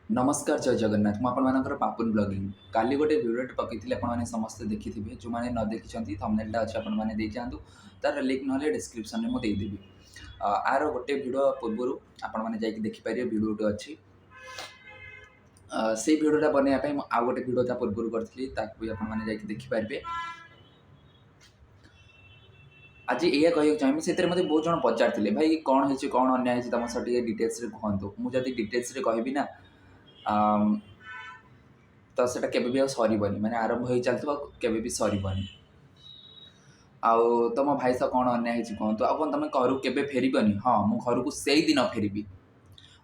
नमस्कार जय जगन्नाथ मुझे पापुन ब्लॉगिंग काली गोटे भिडियोटे पकई आपने समस्ते देखी थे जो मैंने न देखी थंबनेलटा अच्छे आपने देख जातु तार लिंक ना डिस्क्रिप्शन में मुझे देदेवी आर गोटे भिड पूर्व आपने जाकि देखिपारे भिडियोटे अच्छी से भिडियोटा बनवाई आउ गोटे भिड ता पूर्व करी आपने देखिपारे आज यह कहना चाहिए से मत बहुत जन पचार भाई कौन है कौन अन्याय तुम सह डिटेल्स कहतु मुझे डिटेल्स कहबी ना तो सेटा केबे भी सरबनी माने आरंभ हो चलता केबे भी सरबनी आउ तुम भाई सह कौन अन्याय कहतु आ कौन तुम घर को केबे फेरबनी हाँ मु घर को से दिन फेरबी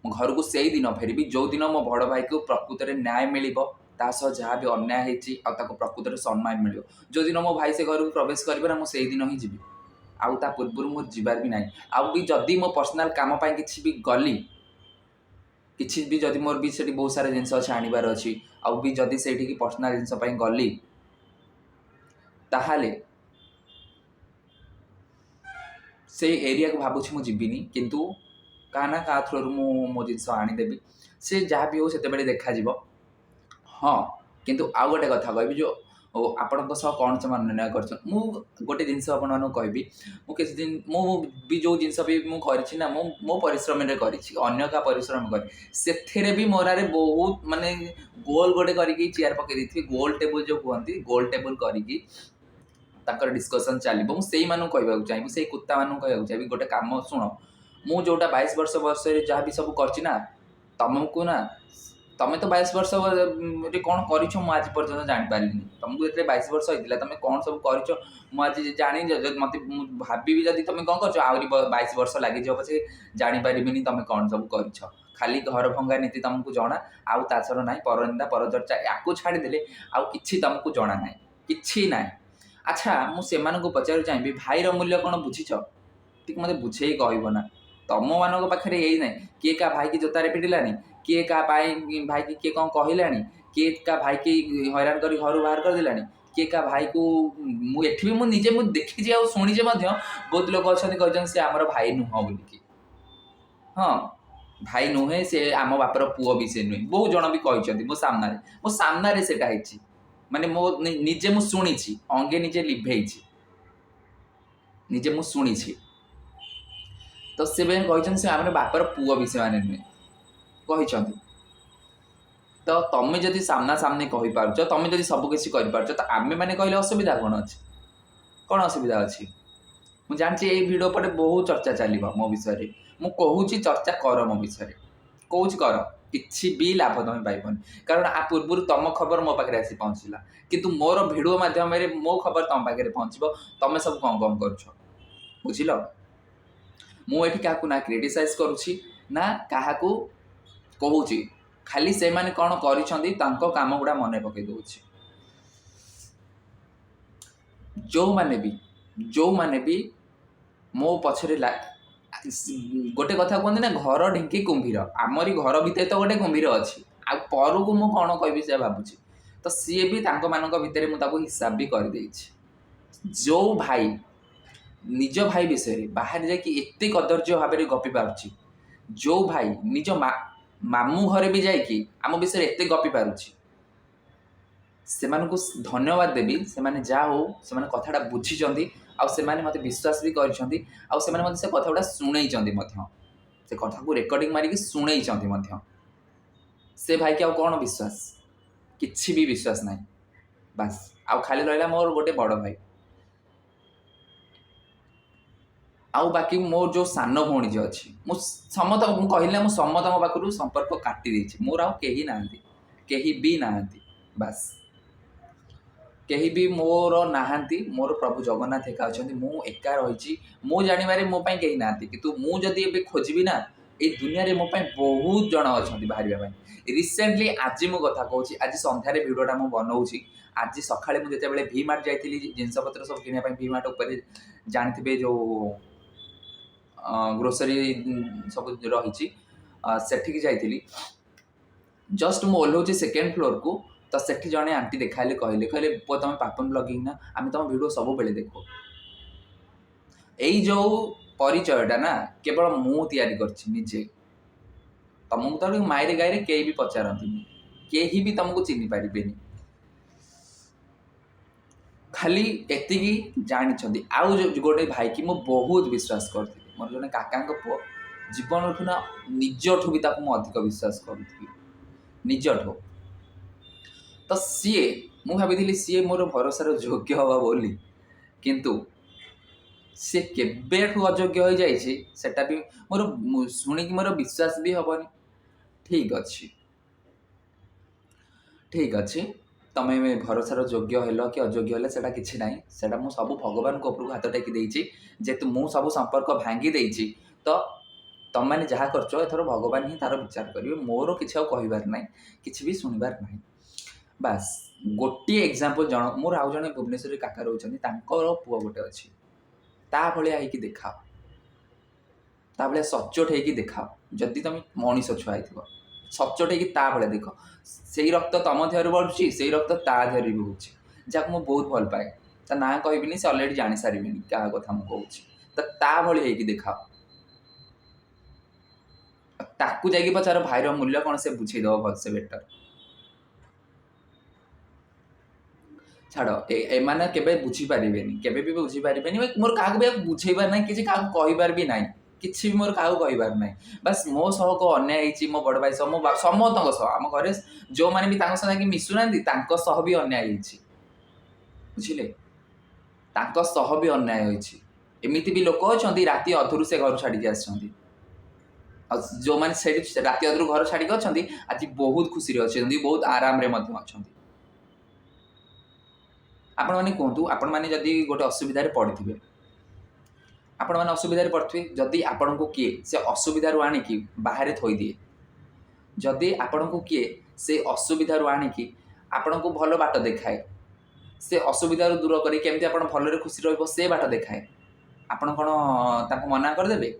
मु घर को से दिन फेरबी जो दिन मो बड़ भाई को प्रकृत में न्याय मिल जहाँ भी अन्याय होता प्रकृत में सम्मान मिल जो दिन मो भाई से घर को प्रवेश कर मुझे दिन ही जी आउ ता पूर्व मुझे जीवार भी ना आउ भी जदि मो पर्सनाल काम किसी भी गली किसी भी जदि मोर भी से बहुत सारा जिन अच्छे आनबार अच्छी आउ भी जदि से पर्सनाल जिनस गली ताहाले से एरिया को भावुँ मुझीनी किंतु क्या ना क्या थ्रू मो जिन आनीदेवी से जहाँ भी हो से देखा हाँ किंतु आउ गोटे कथा कह जो आपण कौन से निर्णय कर गोटे जिन कहबी किसी दिन भी जो जिनस भी मुझे ना मो परिश्रम अन्य का परिश्रम कर भी मोरारे बहुत माने गोल गोटे करके चेयर पकई थी गोल टेबुल जो कहती गोल टेबुल कर डिस्कसन चलो मुझे कहवाक चाहिए से कुत्ता मान कहवाक चाहिए गोटे कम शुण मु जोटा 22 वर्ष जहाँ भी सब करना तुमको ना तुम तो 22 वर्ष कौन कर आज पर्यटन जापारे तुमको जो 22 वर्ष होता तुम कौन सब कर जानी मत भावी जदि तुम कौन कर आहरी 22 वर्ष लगे पचे जापारे तुम कौन सब कर खाली घर भंगा नीति तुमको जना आउ ताछड़ ना परनिंदा परचर्चा या छाड़देले आउ कि तुमको जना ना कि ना अच्छा मुझे पचार चाहिए भाईर मूल्य कौन बुझीछ टी मत बुझे कहना तुम मान पाखे यही ना किए क्या भाई की जोतार पिटिलानी किए क्या भाई की किए कौन कहला किए क्या भाई की हैरान कर घर बाहर करदेलानी किए क्या भाई को मुझे भी मुझे देखी और शुणीजे बहुत लोग अच्छा कहते सी आमर भाई नुह बोलिकी हाँ भाई नुहे से आम बापर पुओ भी से नुहे बहुत जन भी कहते मो सामने से माने मो निजे मु शुणी अंगे निजे लिभे निजे मु शुणी तो से कहते से आम बापर पुओ भी से नुहे कहते तो तुम जदि सामना सामने कही पार्छ तुम जदि सबकिछ कर पार्छ तो आमे मैंने कहले असुविधा कौन अच्छी कौन असुविधा अच्छी मुझे जानची ये वीडियो पर बहुत चर्चा चलो मो विषय मु कहूँ चर्चा कर मो विषय कौच कर किसी भी लाभ तुम पाइबन कारण आ पूर्व तुम खबर मो पाखे आसी पहुँचला किंतु मोर भिडियो मध्यम मो खबर तुम पाखे पहुँचब तुम सब कौन कौन कर बुझिल मुझे क्या ना क्रिटिसाइज करुँची ना क्या कहूँ खाली से माने कौन काम गुड़ा मन पकई दूसरी जो माने भी मो पछरे गोटे कथा कहते ना घर ढिंकी कुंभीर आमरी घर भितर तो गोटे कुंभीर अच्छी आ पर को मु कौन कह से भावुँ तो सी भी भितर मुझे हिसाब भी कर जो भाई निज भाई विषय बाहर जाते कदर्य भाव में गपी पार्छ जो भाई निज मामू घरे भी जाकि आम विषय एत गपी पारुछि से धन्यवाद देवी से जहाँ हो से कथाटा बुझी मत विश्वास भी कर से कथा गुड़ा शुणई से कथा को रेकर्डिंग मारिक शुणई से भाई की कौन विश्वास किसी भी विश्वास ना बास आउ खाली रहा मोर गोटे बड़ भाई आउ बाकी मोर जो सान भौणी जो अच्छी समत कहले मुझे समत पाखु संपर्क काटी देछि मोर आउ केही नाहंती केही भी नाहंती बास केही भी मोर नाहंती मोर प्रभु जगन्नाथ एका अच्छा मु एका रही मो जानवर मो कहीं ना कि मुझे खोजी ना ये दुनिया रे मो बहुत जन अच्छा बाहर रिसेंटली आज मु कथा कहूँ आज संध्यार भिडियोटा मुझे बनाऊँगी आज सकाଳେ मुझे भी मार्ट जाइली जिनपतर सब किनापी भी मार्ट उपर जानते जो ग्रोसरी सब रही सेठिकी जाइली जस्ट मु ओह्लाऊँ सेकेंड फ्लोर को तो सेठी जड़े आंटी देखा कहले कहले पुआ तुम पापन ब्लॉगिंग ना आम तुम भिडियो सब बेले देखो यही जो परिचयटा ना केवल मु तैयारी करछि निजे तुमको तो मायरे गायरे केही भी पचारंती केही भी तुमको चिन्ह पारिबेनी खाली एतिकी जानी आउ गोटे भाई की मो बहुत विश्वास करती मोर जने काका पुओ जीवन ना निजठू भी अधिक विश्वास करी निजठू तो सी मु भाभी सी मोर भरोसार योग्य हवा बोली किंतु सी केबेठू अयोग्य हो जाइए सेटा भी मोर शुणिक मोर विश्वास भी हेनी ठीक अच्छे तुम्हें भरोसार योग्य हेल कि अयोग्य हेल्ला से किसी ना से सब भगवान को उपरको हाथ टेकी देती जेहेतु मु सब संपर्क भांगी देती तो तुम मैंने जहाँ कर एथर भगवान ही तार विचार करेंगे मोर किसी कहबार ना कि भी शुणवार ना बास गोटे एग्जांपल जन मोर आउ जड़े भुवनेश्वर काका रोचे पुओ गोटे अच्छी भाया होगी देखाओ ता भाया सचोट होगी देखाओ जदि तुम मनीष छुआ थो सचोट होगी भाया देख से रक्त तुम देहर बढ़ुची से रक्त ता देहर भी हो जहाँ मुझे बहुत भल पाए ता ना कहबिनी से अलरेडी जानी सारे क्या कथा मुझे कहूँ होगी देखाओ ताकू जाकि पचार भाईर मूल्य कौन से बुझेद भलसे बेटर छाड़ एमाने केबे बुझीपारे केबे भी बुझीपारे मोर क्या भी बुझेबार ना कि कहबार भी ना किसी भी मोर क्या कहबार ना बस मो सह को अन्याय मो बड़ भाई सह मो समस्त आम घर जो मैंने भी संगे मिशुना भी अन्याय बुझे सह भी अन्याय एमती भी लोक अच्छा राति अधुरु से घर छाड़ी आसछंती जो मैंने राति अधुरु घर छाड़ी अच्छा आज बहुत खुशी अच्छे बहुत आराम रे अच्छा आपण मैंने कहतु आपण मैंने जदि गोटे असुविधा पड़े आपण मैंने असुविधा पड़े जदि आपण को किए से असुविधा आणिकी बाहर थोई दिए जदि आपण को किए से असुविधा आणिकी आपण को भल बाट देखाए से असुविधा दूर करी केमती आपण भलरे खुशी रहिबो से बाट देखाए आपण कौन ताको मना करदेबे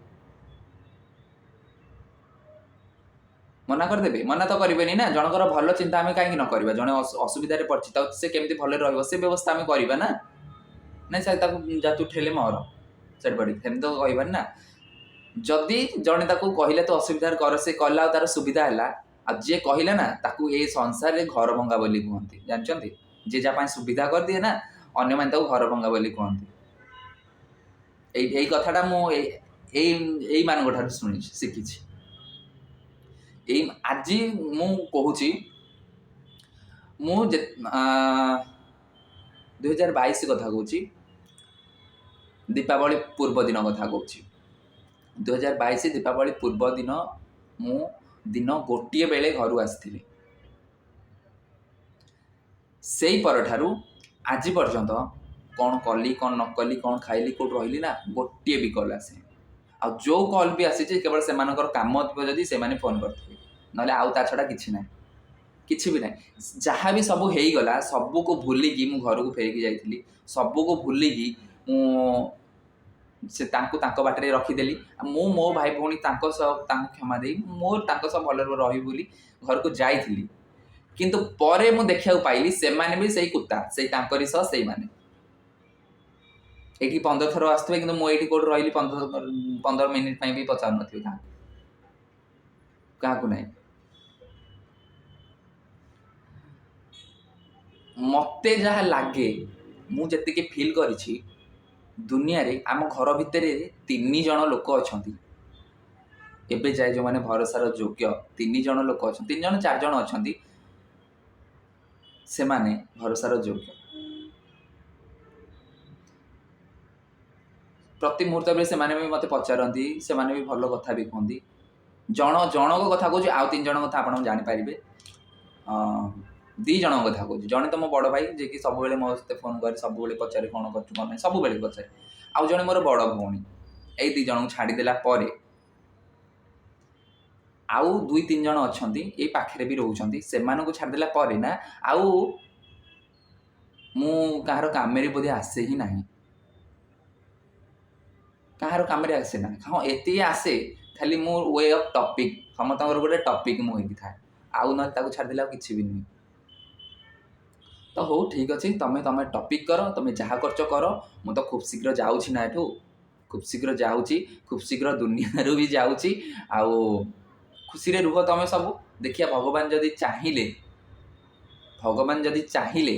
मना करदेबे मना तो करें ना जनकर भल चिंता आम कहीं न करवा जड़े असुविधा पड़ी से केमती भले रे व्यवस्था आम करवा ना ना से जा तू ठेले मर से पड़ी सेम तो कहबार ना जदि जड़े कहले तो असुविधा कर से कला तार सुविधा है आ जी कहला ना ताकू ये संसार में घर भंगा बोली कहते जानते जी जहाँ सुविधा कर दिए ना अन्य मैंने घर भंगा बोली कहते यही कथाटा मुझे मान शुणी शिखी आज मु कहूँ मु 2022 कथा कहूँ दीपावली पूर्व दिन कथा कहूँ 2022 दीपावली पूर्व दिन मु दिन गोटे बेले घर आसी से परठारू आज पर्यंत कौन कली कौन न कली कौन खाइली कौट रही ना गोटे भी कल आसे आ जो कल भी आसी केवल से कम थी जदि से फोन करते ना आउ ता छड़ा किसी ना किसी भी ना जहाँ भी सब हो गला सबू को भूलिकी मु घर को फेरिकी जाइली सबू को भूलिकी से बाटे रखीदेली मु मो भाई भौणी क्षमा दे मोर भल रही बोली घर को जाइली किंतु परे मु देखा पाइली से माने भी सही कुत्ता से सही माने ये 15 थर आसुवे कि मुझे कौट रही 15 मिनिट भी पचार नी क्या ना मते जहाँ लगे मुझे फील करी दुनिया रे आम घर भितर 3 जन लोक अच्छा एबे जाए जो मैंने भरोसार योग्य 3 जन लोक अच्छा 3 जन 4 जन अच्छा से माने भरोसार योग्य प्रति मुहूर्त में से माने भी मत पचारती से माने भी भल कथा भी कहती जनक कथा कहूँ आउ 3 जन कथा आप जानीपारे 2 जन कथा कहूँ जड़े तो मो बड़ भाई जे कि सब मो सहित फोन कर सब पचारे कौन कर सब पचारे आउ जड़े मोर बड़ भौणी यही 2 जन छाड़देला आउ 2-3 जन अच्छा ये पाखे भी रोच से छाड़देला ना आउ मु कहार काम बोधे आसे ही ना कहार काम आसे ना हाँ ये आसे खाली मो वे ऑफ टॉपिक समस्त गोटे टॉपिक मुझे था आउ ना छाड़देला किसी भी नुह तो हो ठीक अच्छे तुम्हें तुम्हें टॉपिक कर तुम्हें जहाँ कर मु तो खूब शीघ्र जाऊँगी ना एठू खूब शीघ्र जाऊँगी खूब शीघ्र दुनिया भी जाऊँगी आउ खुशी रे रुह तुम सब देखिया भगवान जदि चाहिए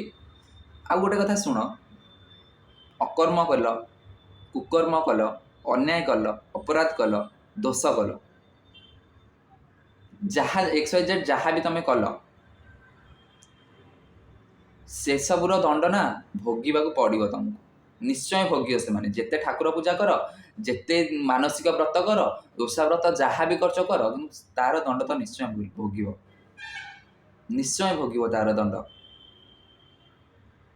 आउ गोटे कथा शुण अकर्म कल कुकर्म कल अन्याय कल अपराध कल दोष कल जहाँ XYZ जहाँ भी तुम कल से सबूर दंड ना भोगवा पड़ो तुमको निश्चय भोग से माने जिते ठाकुर पूजा कर जिते मानसिक व्रत कर दोषा व्रत जहाँ भी खर्च कर तार दंड तो निश्चय भोग तार दंड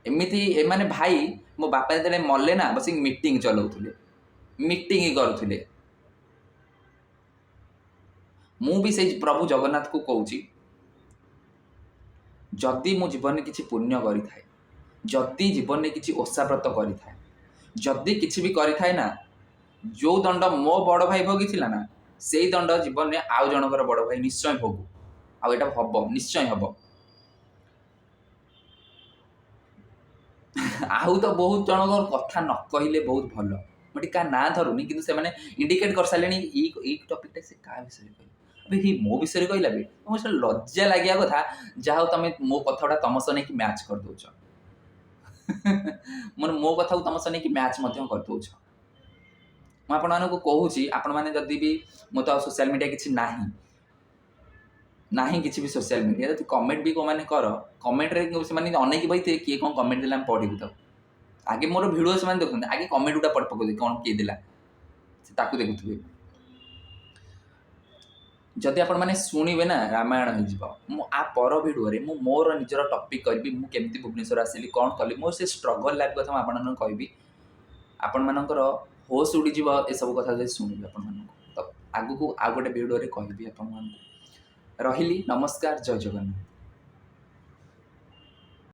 एमती एमाने भाई मो बापा जो मले ना बस मीटिंग चलाउले मीटिंग करुले मु भी से प्रभु जगन्नाथ को कहूँ जदि मो जीवन में किसी पुण्य करि थाए जदि जीवन में किसी ओषा व्रत करि थाए जदि किसी भी करि थाए ना जो दंड मो बड़ भाई भोगी ना से दंड जीवन में आउ जनकर बड़ भाई निश्चय भोगू आटा हम निश्चय हम आउ तो बहुत जनकर कथा न कहले बहुत भल मुझे क्या ना धरुनी कि इंडिकेट कर सारे टपिक से क्या विषय कह अभी मो विषय कहला भी मुझे लज्जा लगे कथा जहाँ तुम मो कथा तुम सह नहीं मैच कर दौच मो कथा तुम सह नहीं मैच कर दौच मुझे कहूँ आपण मैंने जदि भी मो तो सोशल मीडिया किसी ना किसी भी सोशल मीडिया तो कमेंट भी मैंने कर कमेंट रे से अनेक बही किए कौन कमेंट देला पढ़ू तो आगे मोर भिडियो से देखते आगे कमेंट गुटा पढ़ पकड़े कौन किए देला देखुए जदि आपण मैंने शुणे ना रामायण हो पर भिडियो मोर निजर टपिक करी मुझे भुवनेश्वर आसली कौन कली मोर से स्ट्रगल लाइफ कथा आपन कहि आपण मानकर होश उड़ी ए सब कथा जो शुणिबे आपण तो आगु को आ गोटे भिडियो कहि आपण रही नमस्कार जय जगन्नाथ।